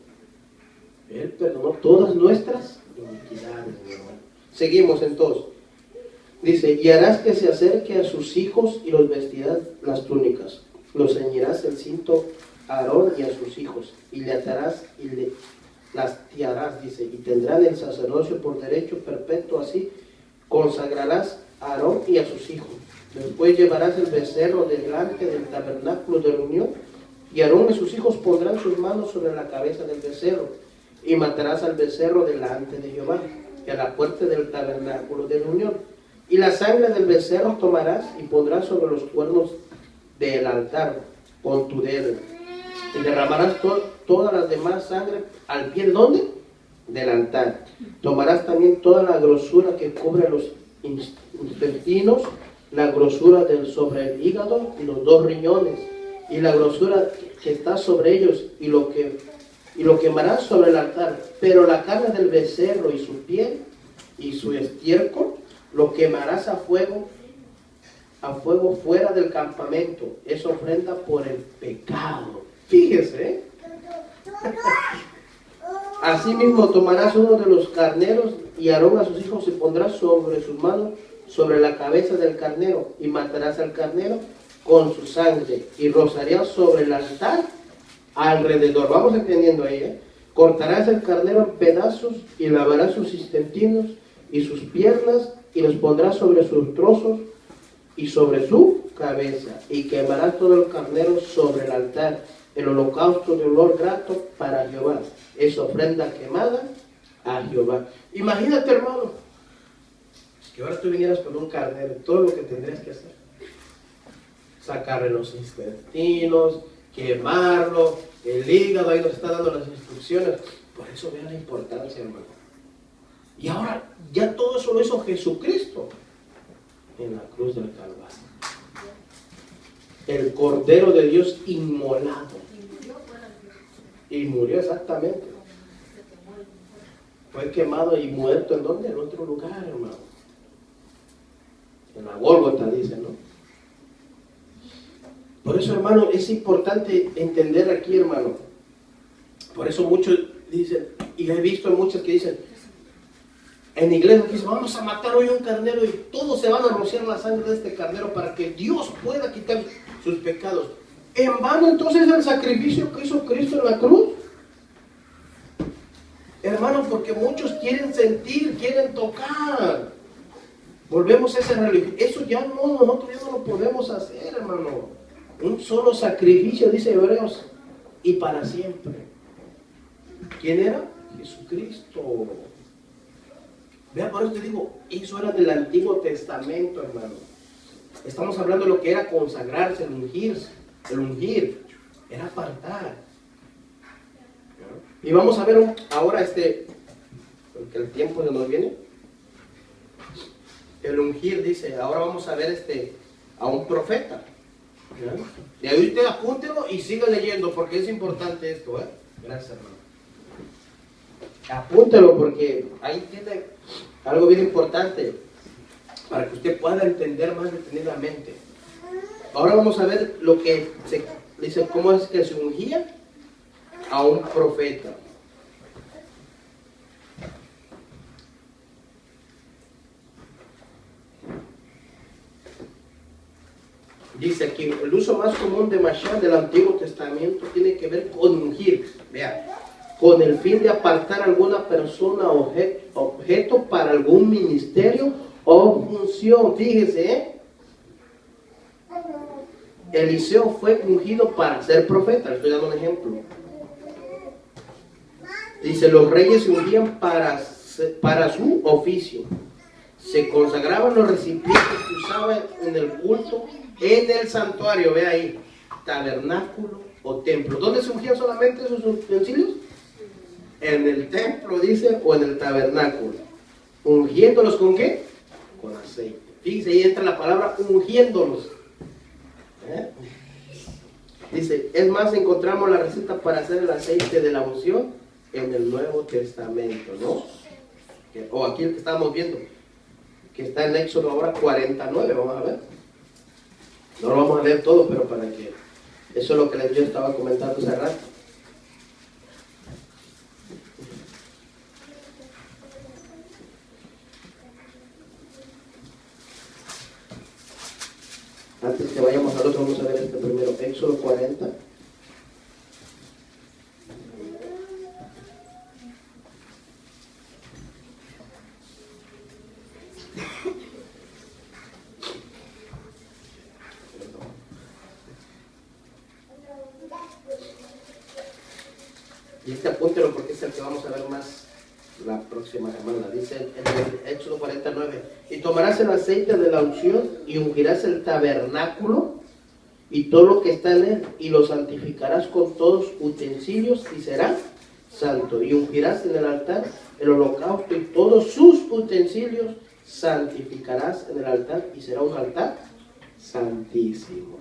Él perdonó todas nuestras iniquidades, mi hermano. Seguimos entonces. Dice, y harás que se acerque a sus hijos y los vestirás las túnicas. Los ceñirás el cinto a Aarón y a sus hijos, y le atarás y le lastiarás, dice, y tendrán el sacerdocio por derecho perpetuo, así consagrarás a Aarón y a sus hijos. Después llevarás el becerro delante del tabernáculo de reunión, y Aarón y sus hijos pondrán sus manos sobre la cabeza del becerro, y matarás al becerro delante de Jehová, y a la puerta del tabernáculo de reunión. Y la sangre del becerro tomarás y pondrás sobre los cuernos del altar con tu dedo. Y derramarás todas las demás sangre al pie, ¿de dónde? Del altar. Tomarás también toda la grosura que cubre los intestinos, la grosura sobre el hígado y los 2 riñones, y la grosura que está sobre ellos, y lo quemarás sobre el altar. Pero la carne del becerro y su piel y su estiércol lo quemarás a fuego fuera del campamento. Es ofrenda por el pecado. Fíjese, ¿eh? Asimismo tomarás uno de los carneros, y Aarón a sus hijos, y pondrás sobre sus manos sobre la cabeza del carnero, y matarás al carnero con su sangre, y rociarás sobre el altar alrededor. Vamos entendiendo ahí, ¿eh? Cortarás el carnero en pedazos, y lavarás sus intestinos y sus piernas, y los pondrás sobre sus trozos y sobre su cabeza, y quemarás todo el carnero sobre el altar, el holocausto de olor grato para Jehová. Es ofrenda quemada a Jehová. Imagínate, hermano, que ahora tú vinieras con un carnero, todo lo que tendrías que hacer: sacarle los intestinos, quemarlo, el hígado. Ahí nos está dando las instrucciones. Por eso vean la importancia, hermano. Y ahora ya todo eso lo hizo Jesucristo en la cruz del Calvario. El Cordero de Dios inmolado. Y murió, exactamente. Fue quemado y muerto, ¿en dónde? En otro lugar, hermano. En la Gólgota, dice, ¿no? Por eso, hermano, es importante entender aquí, hermano. Por eso muchos dicen, y he visto muchos que dicen, en iglesia dicen, vamos a matar hoy un carnero, y todos se van a rociar la sangre de este carnero para que Dios pueda quitar sus pecados. ¿En vano entonces el sacrificio que hizo Cristo en la cruz? Hermano, porque muchos quieren sentir, quieren tocar. Volvemos a esa religión. Eso ya no, nosotros ya no lo podemos hacer, hermano. Un solo sacrificio, dice Hebreos, y para siempre. ¿Quién era? Jesucristo. Vea, por eso te digo, eso era del Antiguo Testamento, hermano. Estamos hablando de lo que era consagrarse, el ungirse. El ungir era apartar. Y vamos a ver ahora porque el tiempo se nos viene. El ungir dice, ahora vamos a ver a un profeta. Y ahí usted apúntelo y siga leyendo, porque es importante esto, ¿eh? Gracias, hermano. Apúntelo, porque ahí tiene algo bien importante para que usted pueda entender más detenidamente. Ahora vamos a ver lo que se dice, cómo es que se ungía a un profeta. Dice aquí, el uso más común de Mashiach del Antiguo Testamento tiene que ver con ungir. Vean, con el fin de apartar a alguna persona o objeto para algún ministerio o función. Fíjese, ¿eh? Eliseo fue ungido para ser profeta. Le estoy dando un ejemplo. Dice, los reyes se ungían para su oficio. Se consagraban los recipientes que usaban en el culto, en el santuario. Ve ahí, tabernáculo o templo. ¿Dónde se ungían solamente esos utensilios? En el templo, dice, o en el tabernáculo. ¿Ungiéndolos con qué? Con aceite. Fíjense, ahí entra la palabra ungiéndolos. Dice, es más, encontramos la receta para hacer el aceite de la unción en el Nuevo Testamento, ¿no? O aquí el que estamos viendo, que está en Éxodo ahora 49, vamos a ver. No lo vamos a leer todo, pero para que, eso es lo que yo estaba comentando hace rato. Antes que vayamos al otro, vamos a ver este primero, Éxodo 40. Y este apúntelo porque es el que vamos a ver más la próxima semana. Dice en el Éxodo 49, y tomarás el aceite de la unción y ungirás el tabernáculo y todo lo que está en él, y lo santificarás con todos utensilios y será santo. Y ungirás en el altar el holocausto y todos sus utensilios santificarás en el altar y será un altar santísimo.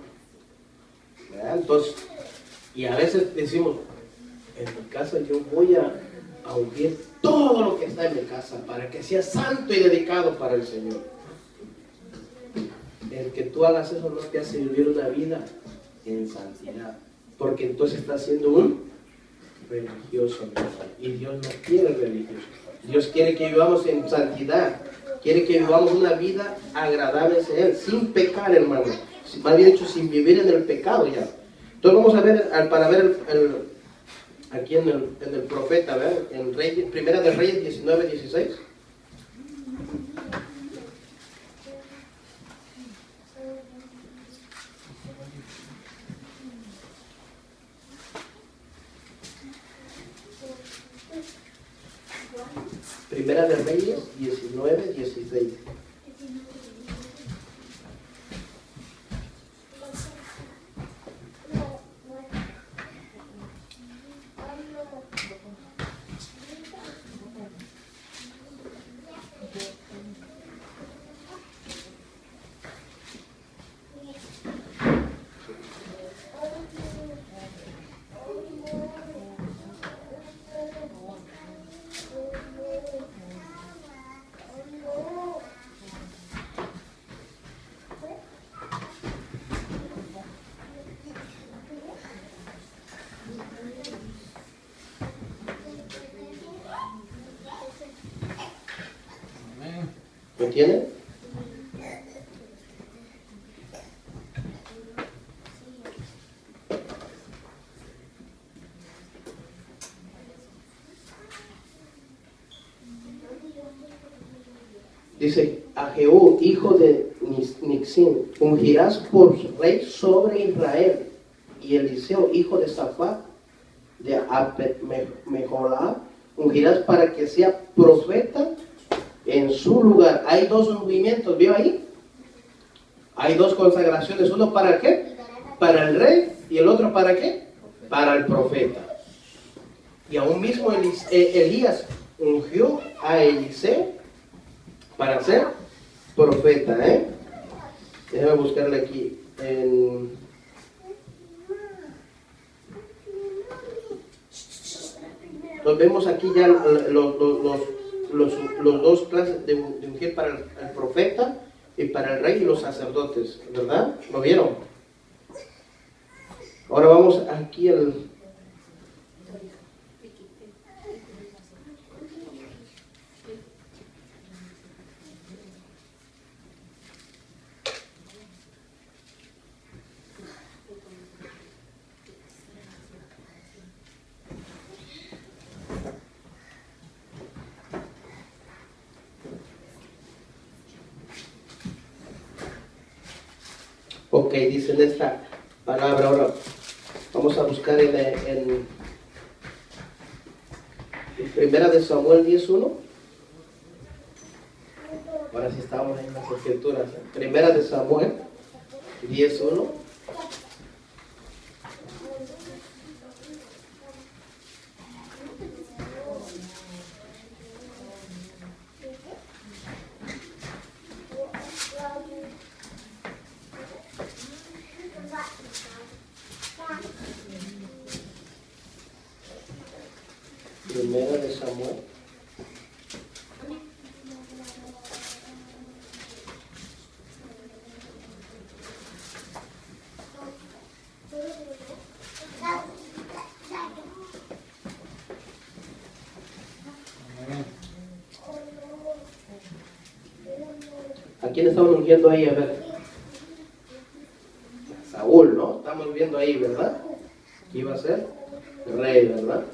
¿Verdad? Entonces, y a veces decimos, en mi casa yo voy a ungir todo lo que está en mi casa para que sea santo y dedicado para el Señor. El que tú hagas eso no te hace vivir una vida en santidad, porque entonces estás siendo un religioso. Y Dios no quiere religioso. Dios quiere que vivamos en santidad, quiere que vivamos una vida agradable a Él, sin pecar, hermano. Más bien dicho, sin vivir en el pecado ya. Entonces vamos a ver, para ver aquí en el profeta, ¿verdad? En Primera de Reyes 19, 16. Primera de Reyes 19, 16. ¿Lo tiene? Dice, a Jehú, hijo de Nixín, ungirás por rey sobre Israel, y Eliseo, hijo de Safat, de Mejolá, ungirás para que sea profeta en su lugar. Hay dos ungimientos, ¿vio ahí? Hay dos consagraciones, uno para qué? Para el rey, y el otro para qué? Para el profeta. Y aún mismo Elías ungió a Eliseo para ser profeta, ¿eh? Déjame buscarle aquí. Nos vemos aquí ya los dos clases de ungir para el profeta y para el rey y los sacerdotes, ¿verdad? ¿Lo vieron? Ahora vamos aquí al... Ok, dicen esta palabra. Ahora vamos a buscar en Primera de Samuel 10:1. Ahora sí estamos en las escrituras. Primera de Samuel 10:1. Primera de Samuel. ¿A quién estaban ungiendo ahí? A ver. estamos viendo ahí, ¿verdad? Que iba a ser rey, ¿verdad?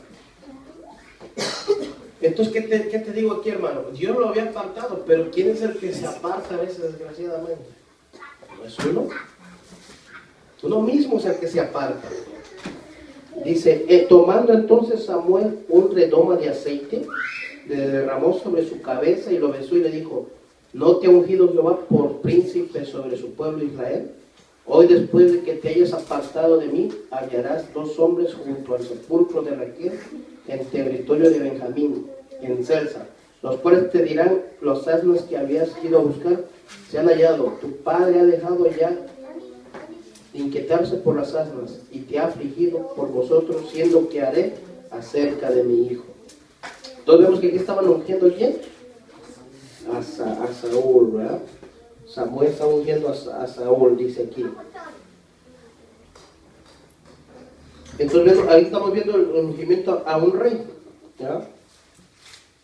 Entonces, ¿qué te digo aquí, hermano? Dios lo había apartado, pero ¿quién es el que se aparta a veces, desgraciadamente? ¿No es uno? Uno mismo es el que se aparta. Dice, tomando entonces Samuel un redoma de aceite, le derramó sobre su cabeza y lo besó y le dijo, ¿no te ha ungido Jehová por príncipe sobre su pueblo Israel? Hoy, después de que te hayas apartado de mí, hallarás 2 hombres junto al sepulcro de Raquel en territorio de Benjamín, en Celsa, los cuales te dirán, los asnos que habías ido a buscar se han hallado. Tu padre ha dejado ya de inquietarse por las asnas y te ha afligido por vosotros, siendo que haré acerca de mi hijo. Entonces vemos que aquí estaban ungiendo ¿a quién? A Saúl, ¿verdad? Samuel está ungiendo a Saúl, dice aquí. Entonces ahí estamos viendo el ungimiento a un rey, ¿ya?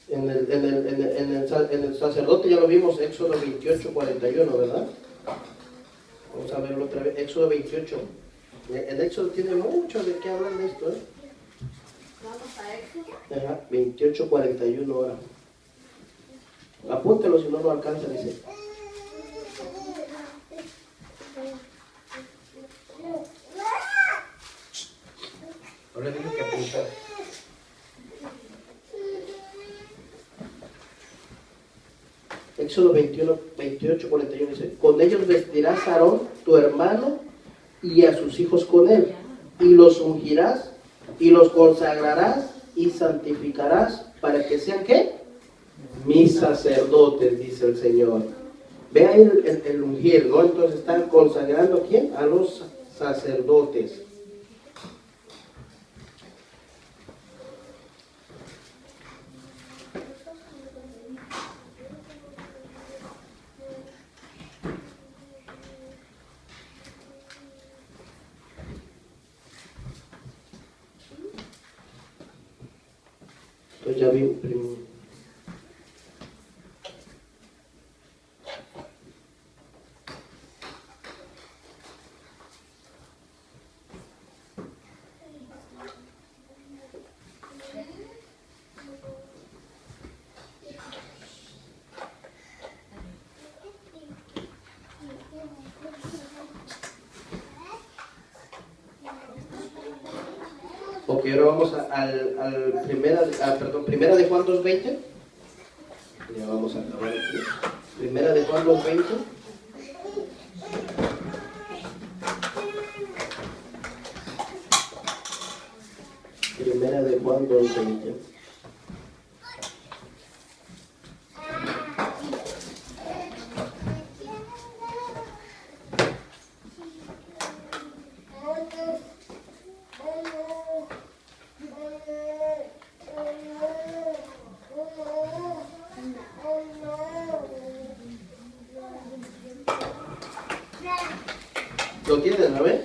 En el sacerdote ya lo vimos, Éxodo 28, 41, ¿verdad? Vamos a verlo otra vez, Éxodo 28. El Éxodo tiene mucho de qué hablar de esto, ¿eh? Vamos a Éxodo. Ajá, 28, 41 ahora. Apúntelo si no lo alcanza, dice. Ahora digo que apuntar. Éxodo 21, 28, 41 dice, con ellos vestirás a Aarón, tu hermano, y a sus hijos con él, y los ungirás, y los consagrarás, y santificarás, para que sean, ¿qué? Mis sacerdotes, dice el Señor. Ve ahí el ungir, ¿no? Entonces están consagrando ¿a quién? A los sacerdotes. Entonces ya vi primero. Ok, ahora vamos al primera de Juan 2:20. Ya vamos a acabar aquí. Primera de Juan 2:20. Primera de Juan 2:20. ¿Lo tienen, no ven?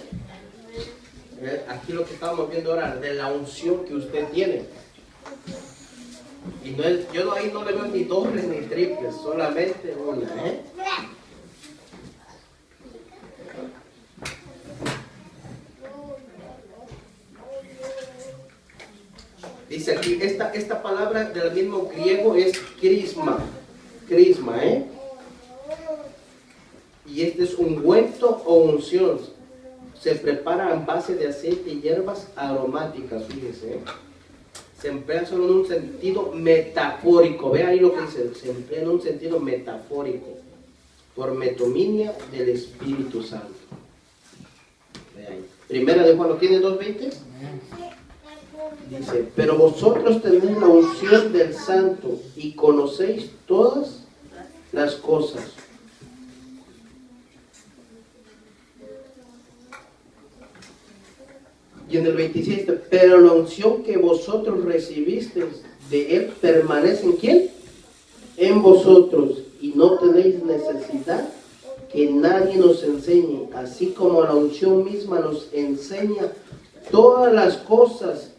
Aquí lo que estamos viendo ahora, de la unción que usted tiene. Y no es, yo ahí no le veo ni dobles ni triples, solamente una, ¿eh? Dice aquí, esta palabra del mismo griego es crisma, ¿eh? Y este es ungüento o unción. Se prepara en base de aceite y hierbas aromáticas, fíjese, ¿eh? Se emplea solo en un sentido metafórico. Ve ahí lo que dice, se emplea en un sentido metafórico, por metominia del Espíritu Santo. Ve ahí. Primera de Juan, ¿lo tiene 2:20? Dice, pero vosotros tenéis la unción del Santo y conocéis todas las cosas. Y en el 26, pero la unción que vosotros recibisteis de Él permanece ¿en quién? En vosotros, y no tenéis necesidad que nadie nos enseñe, así como la unción misma nos enseña todas las cosas,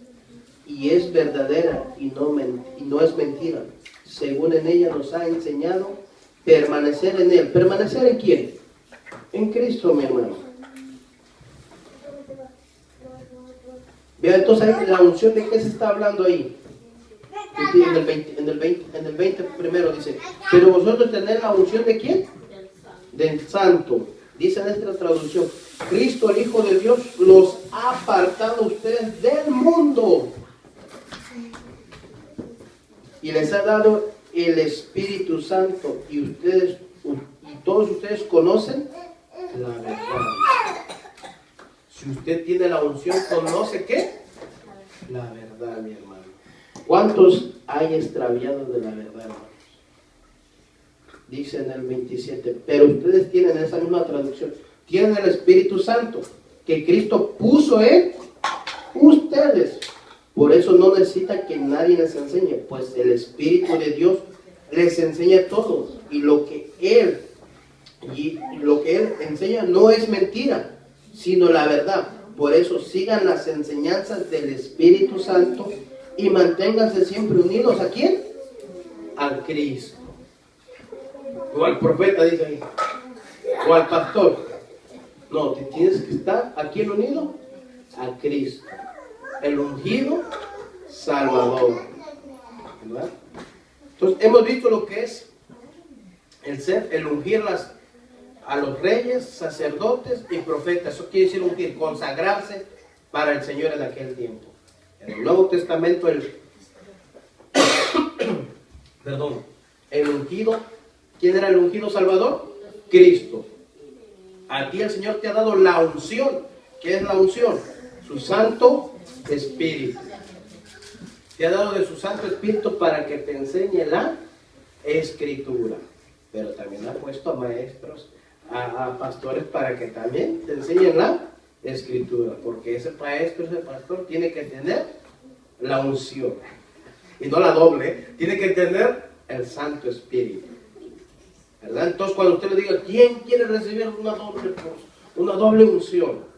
y es verdadera y no es mentira, según en ella nos ha enseñado permanecer en Él. ¿Permanecer en quién? En Cristo, mi hermano. Vean entonces ahí la unción de qué se está hablando ahí. En el 20 primero dice, pero vosotros tenéis la unción de ¿quién? Del santo. Dice en esta traducción, Cristo el Hijo de Dios los ha apartado a ustedes del mundo y les ha dado el Espíritu Santo, y ustedes y todos ustedes conocen la verdad. Si usted tiene la unción, ¿conoce qué? La verdad, mi hermano. ¿Cuántos hay extraviados de la verdad, hermanos? Dice en el 27, pero ustedes tienen esa misma traducción, tienen el Espíritu Santo que Cristo puso en ustedes. Por eso no necesita que nadie les enseñe, pues el Espíritu de Dios les enseña todo, y lo que Él enseña no es mentira, sino la verdad. Por eso sigan las enseñanzas del Espíritu Santo y manténganse siempre unidos. ¿A quién? A Cristo. O al profeta, dice ahí. O al pastor. No, te tienes que estar ¿a quién unido? A Cristo. El ungido Salvador. ¿Verdad? Entonces hemos visto lo que es el ungir a los reyes, sacerdotes y profetas. Eso quiere decir ungir, consagrarse para el Señor en aquel tiempo. En el Nuevo Testamento el ungido, ¿quién era el ungido Salvador? Cristo. A ti el Señor te ha dado la unción. ¿Qué es la unción? Su Santo Espíritu. Te ha dado de su Santo Espíritu para que te enseñe la Escritura. Pero también ha puesto a maestros, a pastores para que también te enseñen la Escritura. Porque ese maestro, ese pastor tiene que tener la unción. Y no la doble, tiene que tener el Santo Espíritu. ¿Verdad? Entonces cuando usted le diga, ¿quién quiere recibir una doble unción?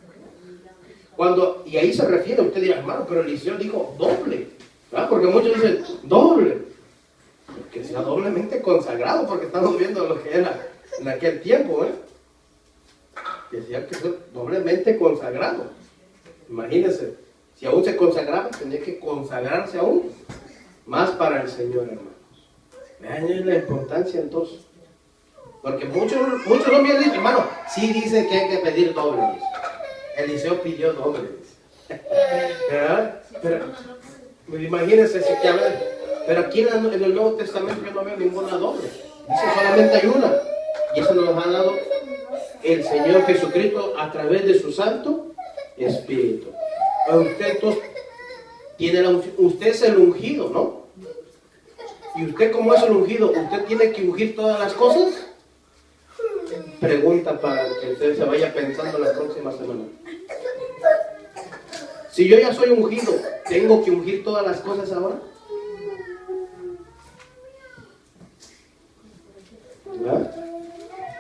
Y ahí se refiere, usted dirá, hermano, pero Eliseo dijo doble. ¿Verdad? Porque muchos dicen, doble. Que sea doblemente consagrado, porque estamos viendo lo que era en aquel tiempo, que sea que sea doblemente consagrado. Imagínense, si aún se consagraba, tenía que consagrarse aún más para el Señor, hermanos. Vean la importancia entonces. Porque muchos no me dicen, hermano, sí dice que hay que pedir doble. Eliseo pidió doble. ¿Verdad? Pero imagínense si que pero aquí en el Nuevo Testamento yo no veo ninguna doble. Dice solamente hay una. Y eso nos ha dado el Señor Jesucristo a través de su Santo Espíritu. Usted es el ungido, ¿no? Y usted, como es el ungido, ¿usted tiene que ungir todas las cosas? Pregunta para que usted se vaya pensando la próxima semana. Si yo ya soy ungido, ¿tengo que ungir todas las cosas ahora? ¿Verdad?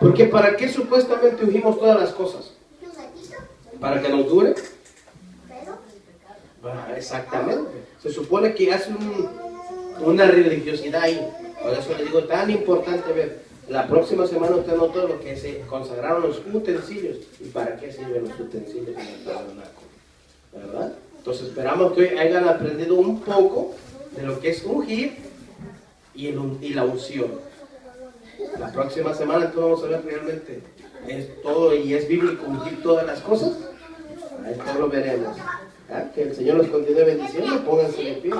Porque ¿para qué supuestamente ungimos todas las cosas? ¿Para que nos dure? Exactamente. Se supone que hace una religiosidad ahí. Por eso le digo, tan importante ver. La próxima semana usted notó lo que se consagraron los utensilios. ¿Y para qué sirven los utensilios en el tabernáculo? ¿Verdad? Entonces esperamos que hoy hayan aprendido un poco de lo que es ungir y la unción. La próxima semana entonces vamos a ver realmente es todo y es bíblico ungir todas las cosas. Esto lo veremos. Que el Señor los continúe bendiciendo. Pónganse de pie.